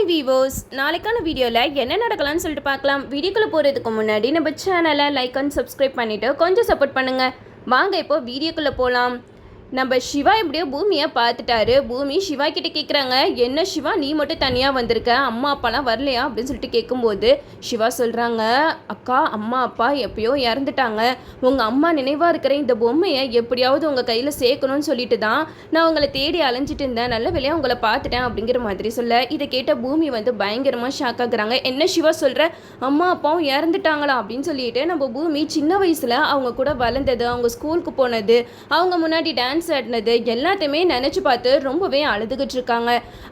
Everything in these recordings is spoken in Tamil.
ஹாய் வீவர்ஸ், நாளைக்கான வீடியோவில் என்ன நடக்கலாம்னு சொல்லிட்டு பார்க்கலாம். வீடியோக்குள்ளே போகிறதுக்கு முன்னாடி நம்ம சேனலை லைக் அண்ட் சப்ஸ்கிரைப் பண்ணிவிட்டு கொஞ்சம் சப்போர்ட் பண்ணுங்கள். வாங்க இப்போ வீடியோக்குள்ளே போகலாம். நம்ம சிவா எப்படியோ பூமியை பார்த்துட்டாரு. பூமி சிவா கிட்ட கேட்குறாங்க, என்ன சிவா நீ மட்டும் தனியாக வந்திருக்க, அம்மா அப்பாலாம் வரலையா அப்படின்னு சொல்லிட்டு கேட்கும்போது சிவா சொல்கிறாங்க, அக்கா அம்மா அப்பா எப்பயோ இறந்துட்டாங்க. உங்கள் அம்மா நினைவாக இருக்கிற இந்த பொம்மையை எப்படியாவது உங்கள் கையில் சேர்க்கணும்னு சொல்லிட்டு தான் நான் உங்களை தேடி அலைஞ்சிட்டு இருந்தேன். நல்ல வேலையாக உங்களை பார்த்துட்டேன் அப்படிங்கிற மாதிரி சொல்ல, இதை கேட்ட பூமி வந்து பயங்கரமாக ஷாக் ஆகுறாங்க. என்ன சிவா சொல்கிற, அம்மா அப்பாவும் இறந்துட்டாங்களா அப்படின்னு சொல்லிட்டு நம்ம பூமி சின்ன வயசில் அவங்க கூட வளர்ந்தது, அவங்க ஸ்கூலுக்கு போனது, அவங்க முன்னாடி டான்ஸ் ஆடினது எல்லாத்தையுமே நினச்சி பார்த்து ரொம்பவே அழுதுகிட்டு இருக்காங்க.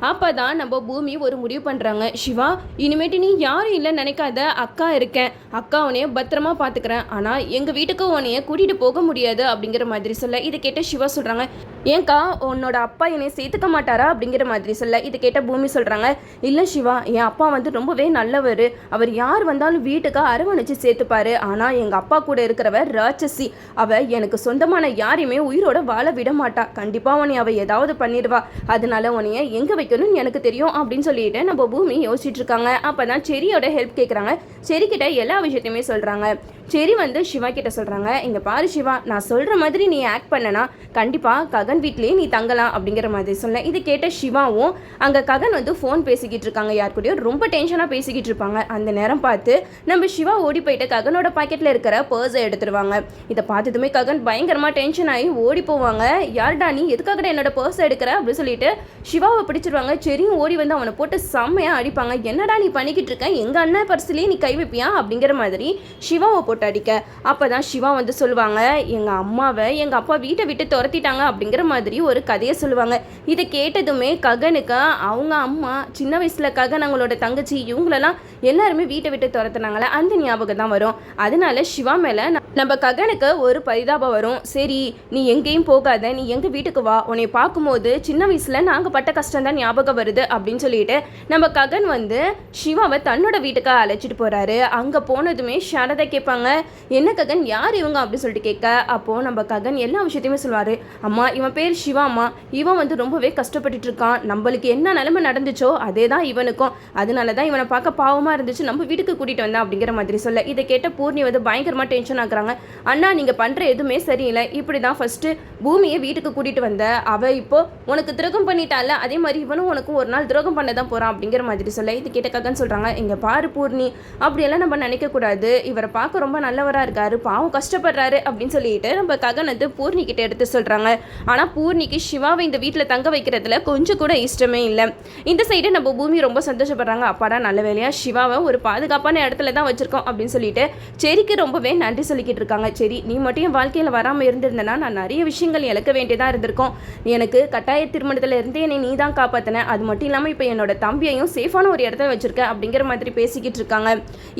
அப்போ தான் நம்ம பூமி ஒரு முடிவு பண்ணுறாங்க, சிவா இனிமேட்டு நீ யாரும் இல்லைன்னு நினைக்காத, அக்கா இருக்கேன், அக்கா உன்னைய பத்திரமா பார்த்துக்கிறேன், ஆனால் எங்கள் வீட்டுக்கு உன்னைய கூட்டிகிட்டு போக முடியாது அப்படிங்கிற மாதிரி சொல்ல, இதை கேட்ட சிவா சொல்கிறாங்க, ஏன்க்கா உன்னோட அப்பா என்னை சேர்த்துக்க மாட்டாரா அப்படிங்கிற மாதிரி சொல்ல, இதை கேட்ட பூமி சொல்கிறாங்க, இல்லை சிவா என் அப்பா வந்து ரொம்பவே நல்லவர், அவர் யார் வந்தாலும் வீட்டுக்கு அரவணைச்சு சேர்த்துப்பாரு, ஆனால் எங்கள் அப்பா கூட இருக்கிறவர் ராட்சசி, அவ எனக்கு சொந்தமான யாரையுமே உயிரோட வாழ விட மாட்டா, கண்டிப்பாக உன்னை அவள் ஏதாவது பண்ணிடுவா, அதனால உன்னைய எங்கே வைக்கணும்னு எனக்கு தெரியும் அப்படின்னு சொல்லிட்டு நம்ம பூமி யோசிச்சுட்டு இருக்காங்க. அப்போ தான் செரியோட ஹெல்ப் கேட்குறாங்க. செரிக்கிட்ட எல்லா விஷயத்தையுமே சொல்கிறாங்க. செரி வந்து சிவா கிட்ட சொல்கிறாங்க, இங்கே பாரு சிவா, நான் சொல்கிற மாதிரி நீ ஆக்ட் பண்ணனா கண்டிப்பாக ககன் வீட்லேயே நீ தங்கலாம் அப்படிங்கிற மாதிரி சொல்ல, இது கேட்ட சிவாவும் அங்கே ககன் வந்து ஃபோன் பேசிக்கிட்டு இருக்காங்க, யார் கூடயோ ரொம்ப டென்ஷனாக பேசிக்கிட்டு இருப்பாங்க. அந்த நேரம் பார்த்து நம்ம சிவா ஓடி போயிட்டு ககனோட பாக்கெட்டில் இருக்கிற பர்ஸை எடுத்துருவாங்க. இதை பார்த்ததுமே ககன் பயங்கரமாக டென்ஷன் ஆகி ஓடி போவாங்க. யார்டா நீ எதுக்காக என்னோட பர்ஸை எடுக்கிற அப்படின்னு சொல்லிட்டு சிவாவை பிடிச்சிருவாங்க. சரியும் ஓடி வந்து அவனை போட்டு செம்மையாக அடிப்பாங்க. என்னடா நீ பண்ணிக்கிட்டு இருக்க, எங்கள் அண்ணன் பர்ஸ்லேயே நீ கை வைப்பியா அப்படிங்கிற மாதிரி சிவாவை போட்டு அடிக்க. அப்பதான் சிவா வந்து சொல்லுவாங்க, எங்க அம்மாவை எங்க அப்பா வீட்டை விட்டு துரத்திட்டாங்க அப்படிங்கிற மாதிரி ஒரு கதையை சொல்லுவாங்க. இதை கேட்டதுமே ககனுக்கு அவங்க அம்மா சின்ன வயசுல ககன் அவங்களோட தங்கச்சி இவங்களெல்லாம் எல்லாருமே வீட்டை விட்டு துரத்துனாங்களே அந்த ஞாபகம் தான் வரும். அதனால சிவா மேல நம்ம ககனுக்கு ஒரு பரிதாபம் வரும். சரி நீ எங்கேயும் போகாத, நீ எங்க வீட்டுக்கு வா, உன்னை பார்க்கும்போது சின்ன வயசுல நாங்க பட்ட கஷ்டம் தான் ஞாபகம் வருது அப்படின்னு சொல்லிட்டு நம்ம ககன் வந்து சிவாவை தன்னோட வீட்டுக்கு அழைச்சிட்டு போறாரு. அங்க போனதுமே சாரதா கேட்பாங்க, என்ன ககன் யார் இவங்க அப்படின்னு சொல்லிட்டு கேட்க, அப்போது நம்ம ககன் எல்லா விஷயத்தையுமே சொல்லுவார். அம்மா இவன் பேர் சிவா, அம்மா இவன் வந்து ரொம்பவே கஷ்டப்பட்டுட்டு இருக்கான், நம்மளுக்கு என்ன நிலைமை நடந்துச்சோ அதே தான் இவனுக்கும், அதனால தான் இவனை பார்க்க பாவமாக இருந்துச்சு, நம்ம வீட்டுக்கு கூட்டிகிட்டு வந்தேன் அப்படிங்கிற மாதிரி சொல்ல, இதை கேட்ட பூர்ணி வந்து பயங்கரமாக டென்ஷன் ஆகுறாங்க. அண்ணா நீங்கள் பண்ணுற எதுவுமே சரியில்லை, இப்படி தான் ஃபஸ்ட்டு பூமியை வீட்டுக்கு கூட்டிகிட்டு வந்த, அவள் இப்போ உனக்கு துரோகம் பண்ணிட்டால, அதே மாதிரி இவனும் உனக்கு ஒரு நாள் துரோகம் பண்ண தான் போகிறான் அப்படிங்கிற மாதிரி சொல்ல, இது கேட்ட ககன் சொல்கிறாங்க, இங்கே பாரு பூர்ணி, அப்படியெல்லாம் நம்ம நினைக்கக்கூடாது, இவரை பார்க்க ரொம்ப நல்லவராக இருக்காரு, பாவம் கஷ்டப்படுறாரு அப்படின்னு சொல்லிட்டு நம்ம ககன் வந்து பூர்ணி கிட்ட எடுத்து சொல்கிறாங்க. ஆனால் பூர்ணிக்கு சிவாவை இந்த வீட்டில் தங்க வைக்கிறதுல கொஞ்சம் கூட இஷ்டமே இல்லை. இந்த சைடு நம்ம பூமி ரொம்ப சந்தோஷப்படுறாங்க, அப்பாடா நல்ல வேலையாக சிவாவை ஒரு பாதுகாப்பான இடத்துல தான் வச்சுருக்கோம் அப்படின்னு சொல்லிட்டு செரிக்கு ரொம்பவே நன்றி சொல்லிக்கிட்டு இருக்காங்க. சரி நீ மட்டும் என் வாழ்க்கையில் வராமல் இருந்திருந்தேன்னா நான் நிறைய விஷயங்கள் இழக்க வேண்டியதாக இருந்திருக்கும், எனக்கு கட்டாய திருமணத்தில் இருந்தே என்னை நீ தான் காப்பாற்றின, அது மட்டும் இல்லாமல் இப்போ என்னோட தம்பியையும் சேஃபான ஒரு இடத்துல வச்சுருக்க அப்படிங்கிற மாதிரி பேசிக்கிட்டு இருக்காங்க.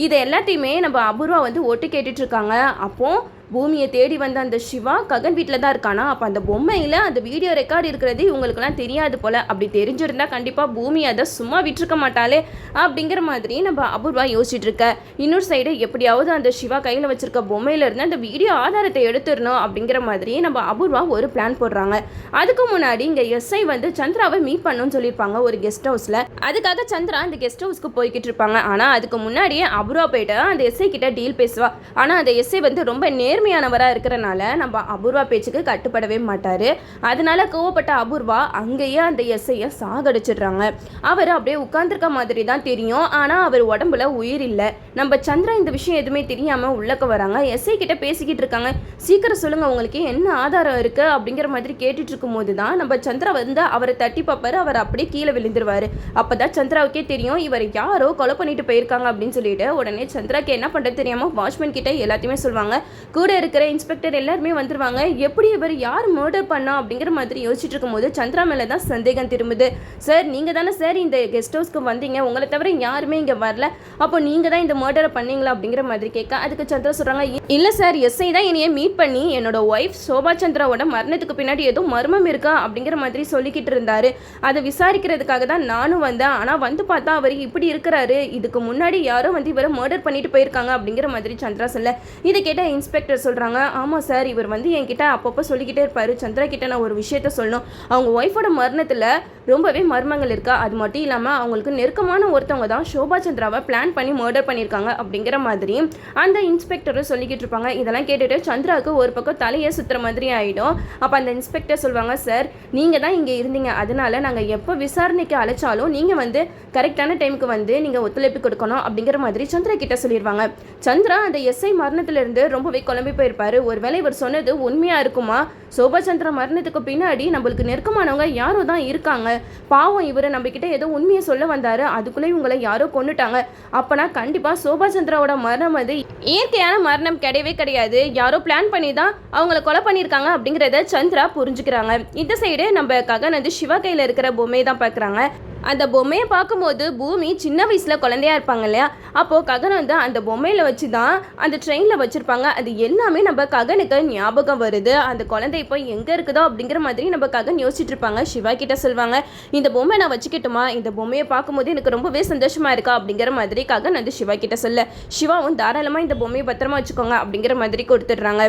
இது எல்லாத்தையுமே நம்ம அபூர்வா வந்து ஒட்டு கேட்டுட்டு இருக்காங்க. அப்போ பூமியை தேடி வந்த அந்த சிவா ககன் வீட்டில் தான் இருக்கானா, அப்போ அந்த பொம்மையில் அந்த வீடியோ ரெக்கார்டு இருக்கிறது இவங்களுக்குலாம் தெரியாது போல், அப்படி தெரிஞ்சிருந்தா கண்டிப்பாக பூமி அதை சும்மா விட்டுருக்க மாட்டாளே அப்படிங்கிற மாதிரி நம்ம அபூர்வா யோசிச்சுட்டு இருக்க. இன்னொரு சைடு எப்படியாவது அந்த சிவா கையில் வச்சிருக்க பொம்மையிலேருந்து அந்த வீடியோ ஆதாரத்தை எடுத்துடணும் அப்படிங்கிற மாதிரி நம்ம அபூர்வா ஒரு பிளான் போடுறாங்க. அதுக்கு முன்னாடி இங்கே எஸ்ஐ வந்து சந்திராவை மீட் பண்ணணும்னு சொல்லியிருப்பாங்க ஒரு கெஸ்ட் ஹவுஸில். அதுக்காக சந்திரா அந்த கெஸ்ட் ஹவுஸ்க்கு போய்கிட்டு இருப்பாங்க. ஆனால் அதுக்கு முன்னாடியே அபூர்வா போயிட்டு அந்த எஸ்ஐ கிட்ட டீல் பேசுவா. ஆனால் அந்த எஸ்ஐ வந்து ரொம்ப நேர்மையானவராக இருக்கிறனால நம்ம அபூர்வா பேச்சுக்கு கட்டுப்படவே மாட்டார். அதனால கோவப்பட்ட அபூர்வா அங்கேயே அந்த எஸ்ஐயை சாகடிச்சிடுறாங்க. அவர் அப்படியே உட்கார்ந்துருக்க மாதிரி தான் தெரியும், ஆனால் அவர் உடம்புல உயிர் இல்லை. நம்ம சந்திரா இந்த விஷயம் எதுவுமே தெரியாமல் உள்ளக்க வராங்க. எஸ்ஐ கிட்ட பேசிக்கிட்டு இருக்காங்க, சீக்கிரம் சொல்லுங்க உங்களுக்கு என்ன ஆதாரம் இருக்கு அப்படிங்கிற மாதிரி கேட்டுட்டு இருக்கும் போது தான் நம்ம சந்திரா வந்து அவரை தட்டி பார்ப்பாரு. அவர் அப்படியே கீழே விழுந்துருவாரு. அப்பதான் சந்திராவுக்கே தெரியும் இவர் யாரோ கொலை பண்ணிட்டு போயிருக்காங்க அப்படின்னு சொல்லிட்டு உடனே சந்திராக்கு என்ன பண்றது தெரியாம வாட்ச்மேன் கிட்ட எல்லாத்தையுமே சொல்லுவாங்க. கூட இருக்கிற இன்ஸ்பெக்டர் எல்லாருமே வந்துருவாங்க. எப்படி இவர் யார் மர்டர் பண்ணா அப்படிங்கிற மாதிரி யோசிச்சுட்டு இருக்கும்போது சந்திரா மேலே தான் சந்தேகம் திரும்புது. சார் நீங்கள் தானே சார் இந்த கெஸ்ட் ஹவுஸ்க்கு வந்தீங்க, உங்களை தவிர யாருமே இங்கே வரல, அப்போ நீங்கள் தான் இந்த மர்டரை பண்ணீங்களா அப்படிங்கிற மாதிரி கேட்க, அதுக்கு சந்திரா சொல்கிறாங்க, இல்லை சார் எஸ்ஐ தான் என்னைய மீட் பண்ணி என்னோட ஒய்ஃப் சோபா சந்திராவோட மரணத்துக்கு பின்னாடி ஏதோ மர்மம் இருக்கா அப்படிங்கிற மாதிரி சொல்லிக்கிட்டு இருந்தாரு, அதை விசாரிக்கிறதுக்காக தான் நானும் வந்தேன், ஆனால் வந்து பார்த்தா அவர் இப்படி இருக்கிறாரு, இதுக்கு முன்னாடி யாரோ வந்து இவரை மர்டர் பண்ணிட்டு போயிருக்காங்க அப்படிங்கிற மாதிரி சந்திரா சொல்ல, இதை கேட்ட இன்ஸ்பெக்டர் இன்ஸ்பெக்டர் சொல்கிறாங்க, ஆமாம் சார், இவர் வந்து என்கிட்ட அப்பப்போ சொல்லிக்கிட்டே இருப்பார், சந்திரா கிட்ட நான் ஒரு விஷயத்த சொல்லணும், அவங்க ஒய்ஃபோட மரணத்தில் ரொம்பவே மர்மங்கள் இருக்கா, அது மட்டும் இல்லாமல் அவங்களுக்கு நெருக்கமான ஒருத்தவங்க தான் ஷோபா சந்திராவை பிளான் பண்ணி மர்டர் பண்ணியிருக்காங்க அப்படிங்கிற மாதிரி அந்த இன்ஸ்பெக்டரும் சொல்லிக்கிட்டு இருப்பாங்க. இதெல்லாம் கேட்டுட்டு சந்திராவுக்கு ஒரு பக்கம் தலையை சுற்றுற மாதிரி ஆகிடும். அப்போ அந்த இன்ஸ்பெக்டர் சொல்லுவாங்க, சார் நீங்கள் தான் இங்கே இருந்தீங்க, அதனால நாங்கள் எப்போ விசாரணைக்கு அழைச்சாலும் நீங்கள் வந்து கரெக்டான டைமுக்கு வந்து நீங்கள் ஒத்துழைப்பு கொடுக்கணும் அப்படிங்கிற மாதிரி சந்திரா கிட்ட சொல்லிடுவாங்க. சந்திரா அந்த எஸ்ஐ மரணத்திலிருந்து ரொம்பவே குழம்பி போயிருப்பாரு. ஒருவேளை இவர் சொன்னது உண்மையாக இருக்குமா, சோபா சந்திரா மரணத்துக்கு பின்னாடி நம்மளுக்கு நெருக்கமானவங்க யாரோ தான் இருக்காங்க, பாவம் இவரை நம்ம கிட்ட ஏதோ உண்மையை சொல்ல வந்தாரு, அதுக்குள்ளே இவங்களை யாரோ கொண்டுட்டாங்க, அப்போனா கண்டிப்பாக சோபா சந்திராவோட மரணம் வந்து இயற்கையான மரணம் கிடையவே கிடையாது, யாரோ பிளான் பண்ணி தான் அவங்கள கொலை பண்ணியிருக்காங்க அப்படிங்கிறத சந்திரா புரிஞ்சுக்கிறாங்க. இந்த சைடு நம்ம ககன் வந்து சிவா கையில் இருக்கிற பொம்மையை தான் பார்க்குறாங்க. அந்த பொம்மையை பார்க்கும்போது பூமி சின்ன வயசில் குழந்தையா இருப்பாங்க இல்லையா, அப்போது ககன் வந்து அந்த பொம்மையில் வச்சு தான் அந்த ட்ரெயினில் வச்சுருப்பாங்க. அது எல்லாமே நம்ம ககனுக்கு ஞாபகம் வருது, அந்த குழந்தை இப்போ எங்கே இருக்குதோ அப்படிங்கிற மாதிரி நம்ம ககன் யோசிச்சுட்டு இருப்பாங்க. சிவா கிட்ட சொல்லுவாங்க, இந்த பொம்மை நான் வச்சுக்கிட்டுமா, இந்த பொம்மையை பார்க்கும்போது எனக்கு ரொம்பவே சந்தோஷமாக இருக்கா அப்படிங்கிற மாதிரி ககன் வந்து சிவா கிட்ட சொல்ல, சிவாவும் தாராளமாக இந்த பொம்மையை பத்திரமா வச்சுக்கோங்க அப்படிங்கிற மாதிரி கொடுத்துட்றாங்க.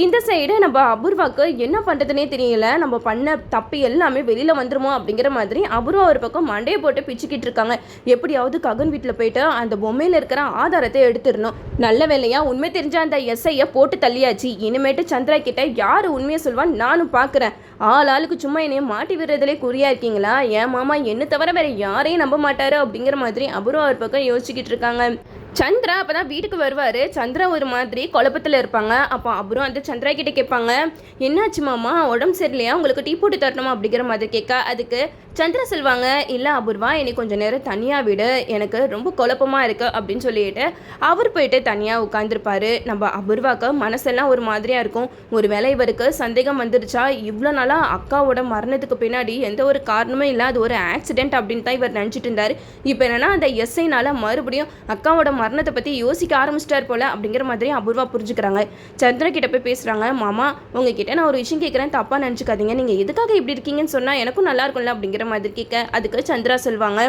இந்த சைடு நம்ம அபூர்வாக்கு என்ன பண்ணுறதுனே தெரியல, நம்ம பண்ண தப்பு எல்லாமே வெளியில் வந்துருமோ அப்படிங்கிற மாதிரி அபூர்வா ஒரு பக்கம் மண்டையை போட்டு பிச்சுக்கிட்டு இருக்காங்க. எப்படியாவது ககன் வீட்டில் போயிட்டு அந்த பொம்மையில் இருக்கிற ஆதாரத்தை எடுத்துடணும். நல்ல வேலையா உண்மை தெரிஞ்ச அந்த எஸ்ஐயை போட்டு தள்ளியாச்சு. இனிமேட்டு சந்திரா கிட்ட யார் உண்மையை சொல்வான்னு நானும் பார்க்குறேன். ஆளுக்கு சும்மா என்னைய மாட்டி விடுறதுலே குறியா இருக்கீங்களா, என் மாமா என்ன தவிர வேற யாரையும் நம்ப மாட்டாரு அப்படிங்கிற மாதிரி அபூர்வா ஒரு பக்கம் யோசிச்சுக்கிட்டு இருக்காங்க. சந்திரா அப்போ தான் வீட்டுக்கு வருவார். சந்திரா ஒரு மாதிரி குழப்பத்தில் இருப்பாங்க. அப்போ அப்புறம் அந்த சந்திரா கிட்டே கேட்பாங்க, என்னாச்சு மாமா, உடம்பு சரியில்லையா, உங்களுக்கு டீ போட்டு தரணுமா அப்படிங்கிற மாதிரி கேட்க, அதுக்கு சந்திரா சொல்லுவாங்க, இல்லை அபூர்வா என்னை கொஞ்சம் நேரம் தனியாக விடு, எனக்கு ரொம்ப குழப்பமாக இருக்குது அப்படின்னு சொல்லிட்டு அவர் போயிட்டு தனியாக உட்காந்துருப்பார். நம்ம அபூர்வாக்கு மனசெல்லாம் ஒரு மாதிரியாக இருக்கும். ஒரு வேளை இவருக்கு சந்தேகம் வந்துருச்சா, இவ்வளோ நாளாக அக்காவோட மரணத்துக்கு பின்னாடி எந்த ஒரு காரணமும் இல்லை, அது ஒரு ஆக்சிடென்ட் அப்படின்னு தான் இவர் நினச்சிட்டு இருந்தார். இப்போ என்னென்னா அந்த எஸ்ஐனால் மறுபடியும் அக்காவோட மரணத்தை பற்றி யோசிக்க ஆரம்பிச்சிட்டார் போல அப்படிங்கிற மாதிரி அபூர்வா புரிஞ்சுக்கிறாங்க. சந்திரா கிட்ட போய் பேசுகிறாங்க, மாமா உங்ககிட்ட நான் ஒரு விஷயம் கேட்குறேன், தப்பாக நினச்சிக்காதீங்க, நீங்கள் எதுக்காக இப்படி இருக்கீங்கன்னு சொன்னால் எனக்கும் நல்லா இருக்கும்ல அப்படிங்கிற மாதிரி கேட்க, அதுக்கு சந்திரா சொல்லுவாங்க,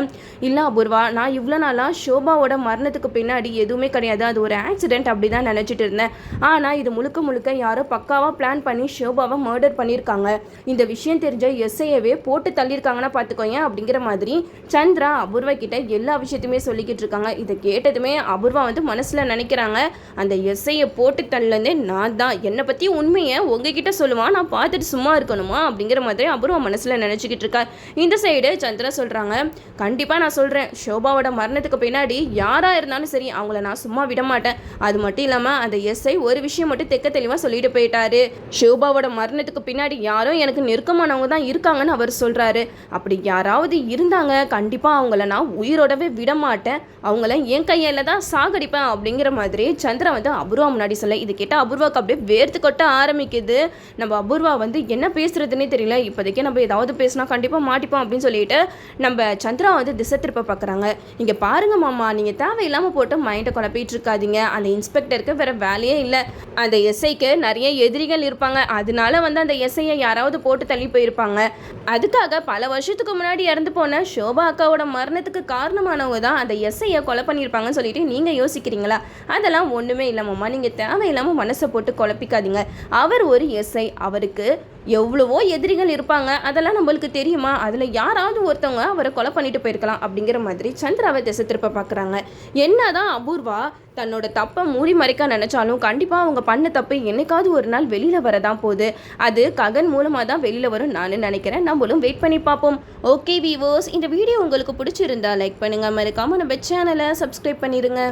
இல்லை அபூர்வா நான் இவ்வளோ நாளாக ஷோபாவோட மரணத்துக்கு பின்னாடி எதுவுமே கிடையாது, அது ஒரு ஆக்சிடென்ட் அப்படி தான் நினச்சிட்டு இருந்தேன். ஆனால் இது முழுக்க முழுக்க யாரோ பக்காவாக பிளான் பண்ணி ஷோபாவை மர்டர் பண்ணியிருக்காங்க, இந்த விஷயம் தெரிஞ்ச எஸ்ஐயவே போட்டு தள்ளியிருக்காங்கன்னா பார்த்துக்கோங்க அப்படிங்கிற மாதிரி சந்திரா அபூர்வா கிட்ட எல்லா விஷயத்தையுமே சொல்லிக்கிட்டு இருக்காங்க. இதை கேட்டதுமே அபூர்வா வந்து மனசில் நினைக்கிறாங்க, அந்த எஸ்ஐயை போட்டு தள்ளந்தே நான் தான், என்னை பற்றி உண்மையை உங்ககிட்ட சொல்லுவான், நான் பார்த்துட்டு சும்மா இருக்கணுமா அப்படிங்கிற மாதிரி அபூர்வா மனசில் நினச்சிக்கிட்டு இருக்கா. இந்த சைடு சந்திரா சொல்கிறாங்க, கண்டிப்பாக நான் சொல்கிறேன், ஷோபாவோட மரணத்துக்கு பின்னாடி யாராக இருந்தாலும் சரி அவங்கள நான் சும்மா விட மாட்டேன். அது மட்டும் இல்லாமல் அந்த எஸ்ஐ ஒரு விஷயம் மட்டும் தெக்க தெளிவாக சொல்லிட்டு போயிட்டாரு, ஷோபாவோட மரணத்துக்கு பின்னாடி யாரும் எனக்கு நெருக்கமானவங்க தான் இருக்காங்கன்னு அவர் சொல்கிறாரு. அப்படி யாராவது இருந்தாங்க கண்டிப்பாக அவங்கள நான் உயிரோடவே விட மாட்டேன், அவங்கள என் கையில் தான் சாகடிப்பேன் அப்படிங்கிற மாதிரி சந்திரா வந்து அபூர்வா முன்னாடி சொல்ல, இது கேட்டால் அபூர்வாக்கு அப்படியே வேர்த்து கொட்ட ஆரம்பிக்குது. நம்ம அபூர்வா வந்து என்ன பேசுறதுன்னே தெரியல, இப்போதைக்கு நம்ம ஏதாவது பேசினா கண்டிப்பாக மாட்டிப்போம் அப்படின்னு சொல்லிட்டு நம்ம சந்திரா வந்து திசை திருப்ப பார்க்குறாங்க. இங்கே பாருங்க மாமா, நீங்கள் தேவையில்லாமல் போட்டு மைண்டை குழப்பிட்டு இருக்காதீங்க, அந்த இன்ஸ்பெக்டருக்கு வேற வேலையே இல்லை, அந்த எஸ்ஐக்கு நிறைய எதிரிகள் இருப்பாங்க, அதனால வந்து அந்த எஸ்ஐயை யாராவது போட்டு தள்ளி போயிருப்பாங்க, அதுக்காக பல வருஷத்துக்கு முன்னாடி இறந்து போன ஷோபா அக்காவோட மரணத்துக்கு காரணமானவங்க தான் அந்த எஸ்ஐயை கொலை பண்ணியிருப்பாங்கன்னு சொல்லிட்டு நீங்கள் யோசிக்கிறீங்களா, அதெல்லாம் ஒன்றுமே இல்லாமம்மா, நீங்கள் தேவையில்லாமல் மனசை போட்டு குழப்பிக்காதீங்க, அவர் ஒரு எஸ்ஐ, அவருக்கு எவ்வளவோ எதிரிகள் இருப்பாங்க, அதெல்லாம் நம்மளுக்கு தெரியுமா, அதில் யாராவது ஒருத்தவங்க அவரை கொலை பண்ணிட்டு போயிருக்கலாம் அப்படிங்கிற மாதிரி சந்திராவை திசை திருப்ப பார்க்குறாங்க. என்னதான் அபூர்வா தன்னோட தப்பை மூடி மறைக்க நினச்சாலும் கண்டிப்பாக அவங்க பண்ண தப்பு என்னைக்காவது ஒரு நாள் வெளியில் வரதான் போகுது, அது ககன் மூலமாக தான் வெளியில் வரும் நான் நினைக்கிறேன், நம்மளும் வெயிட் பண்ணி பார்ப்போம். ஓகே வீவர்ஸ், இந்த வீடியோ உங்களுக்கு பிடிச்சிருந்தா லைக் பண்ணுங்கள், மறக்காமல் நம்ம சேனலை சப்ஸ்கிரைப் பண்ணிடுங்க.